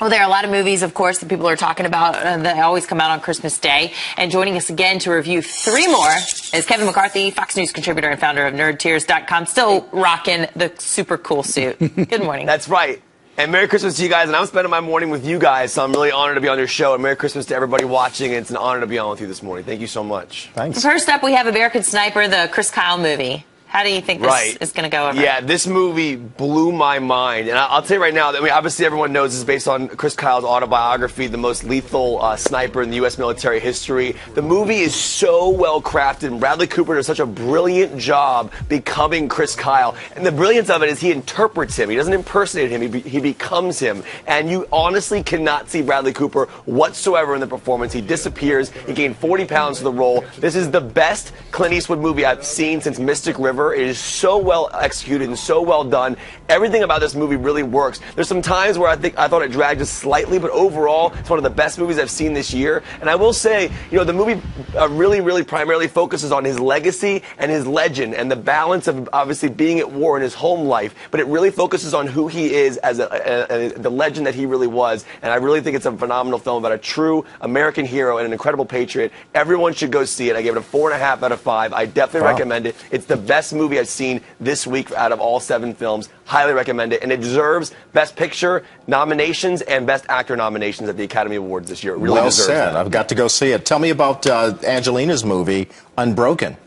Well, there are a lot of movies, of course, that people are talking about that always come out on Christmas Day. And joining us again to review 3 more is Kevin McCarthy, Fox News contributor and founder of NerdTears.com, still rocking the super cool suit. Good morning. That's right. And Merry Christmas to you guys. And I'm spending my morning with you guys, so I'm really honored to be on your show. And Merry Christmas to everybody watching. It's an honor to be on with you this morning. Thank you so much. Thanks. First up, we have American Sniper, the Chris Kyle movie. How do you think this is going to go over? Yeah, this movie blew my mind. And I'll tell you right now, that obviously everyone knows this is based on Chris Kyle's autobiography, the most lethal sniper in the U.S. military history. The movie is so well crafted, and Bradley Cooper does such a brilliant job becoming Chris Kyle. And the brilliance of it is he interprets him. He doesn't impersonate him. He becomes him. And you honestly cannot see Bradley Cooper whatsoever in the performance. He disappears. He gained 40 pounds for the role. This is the best Clint Eastwood movie I've seen since Mystic River. It is so well executed and so well done. Everything about this movie really works. There's some times where I thought it dragged just slightly, but overall, it's one of the best movies I've seen this year. And I will say, the movie really primarily focuses on his legacy and his legend and the balance of obviously being at war in his home life. But it really focuses on who he is as the legend that he really was. And I really think it's a phenomenal film about a true American hero and an incredible patriot. Everyone should go see it. I gave it a 4.5 out of 5. I definitely recommend it. It's the best movie I've seen this week out of all 7 films. Highly recommend it. And it deserves Best Picture nominations and Best Actor nominations at the Academy Awards this year. It really deserves said. that. I've got to go see it. Tell me about Angelina's movie, Unbroken.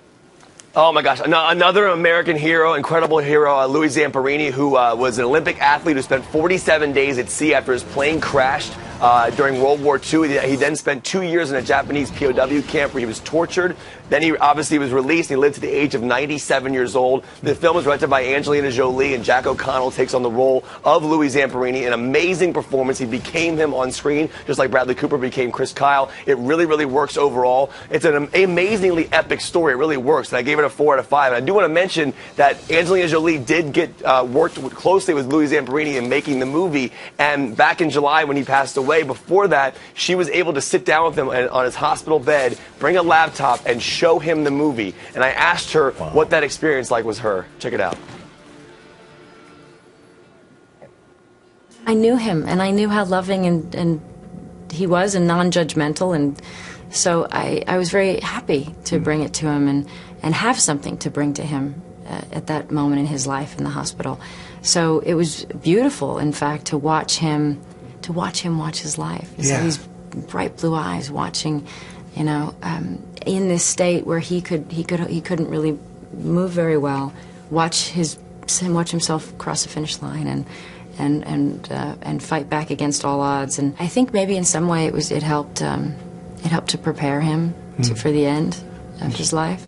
Oh my gosh, another American hero, incredible hero, Louis Zamperini, who was an Olympic athlete who spent 47 days at sea after his plane crashed during World War II. He then spent 2 years in a Japanese POW camp where he was tortured. Then he obviously was released. He lived to the age of 97 years old. The film was directed by Angelina Jolie, and Jack O'Connell takes on the role of Louis Zamperini. An amazing performance. He became him on screen, just like Bradley Cooper became Chris Kyle. It really works overall. It's an amazingly epic story. It really works, and I gave it a 4 out of 5. And I do want to mention that Angelina Jolie did worked closely with Louis Zamperini in making the movie. And back in July when he passed away, before that, she was able to sit down with him on his hospital bed, bring a laptop, and show him the movie. And I asked her what that experience was her. Check it out. I knew him, and I knew how loving and he was, and non-judgmental, and so I was very happy to bring it to him and have something to bring to him at that moment in his life in the hospital. So it was beautiful, in fact, to watch him watch his life. Yeah. So these bright blue eyes watching, in this state where he couldn't really move very well, watch himself cross the finish line and fight back against all odds. And I think maybe in some way it helped to prepare him for the end of his life.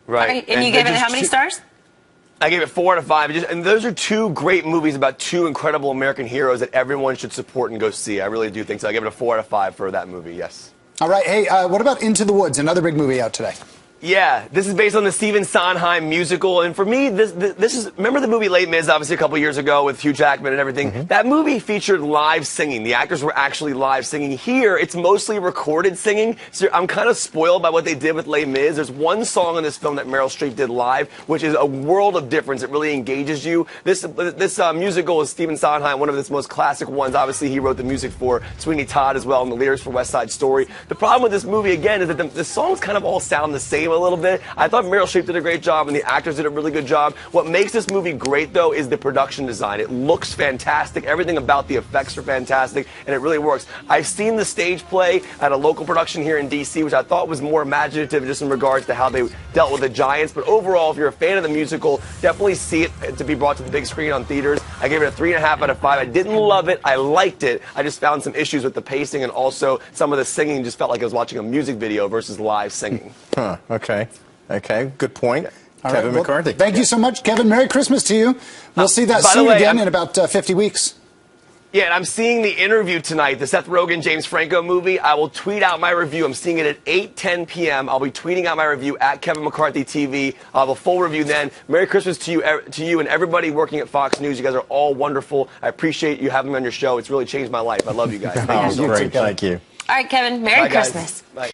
Right. And you gave it how many stars? I gave it 4 out of 5. And those are 2 great movies about 2 incredible American heroes that everyone should support and go see. I really do think so. I gave it a 4 out of 5 for that movie, yes. All right. Hey, what about Into the Woods, another big movie out today? Yeah, this is based on the Stephen Sondheim musical, and for me, this is, remember the movie Les Mis, obviously a couple years ago with Hugh Jackman and everything? That movie featured live singing. The actors were actually live singing. Here, it's mostly recorded singing, so I'm kind of spoiled by what they did with Les Mis. There's one song in this film that Meryl Streep did live, which is a world of difference. It really engages you. This musical is Stephen Sondheim, one of his most classic ones. Obviously, he wrote the music for Sweeney Todd as well, and the lyrics for West Side Story. The problem with this movie, again, is that the songs kind of all sound the same a little bit. I thought Meryl Streep did a great job and the actors did a really good job. What makes this movie great, though, is the production design. It looks fantastic. Everything about the effects are fantastic, and it really works. I've seen the stage play at a local production here in D.C., which I thought was more imaginative just in regards to how they dealt with the Giants. But overall, if you're a fan of the musical, definitely see it to be brought to the big screen on theaters. I gave it a 3.5 out of 5. I didn't love it. I liked it. I just found some issues with the pacing, and also some of the singing just felt like I was watching a music video versus live singing. Okay. Good point. All Kevin right, McCarthy. Thank you so much, Kevin. Merry Christmas to you. We'll see that soon again in about 50 weeks. Yeah, and I'm seeing The Interview tonight, the Seth Rogen, James Franco movie. I will tweet out my review. I'm seeing it at 8:10 p.m. I'll be tweeting out my review at Kevin McCarthy TV. I'll have a full review then. Merry Christmas to you and everybody working at Fox News. You guys are all wonderful. I appreciate you having me on your show. It's really changed my life. I love you guys. Great. Thank you. All right, Kevin. Merry Bye, Christmas. Bye.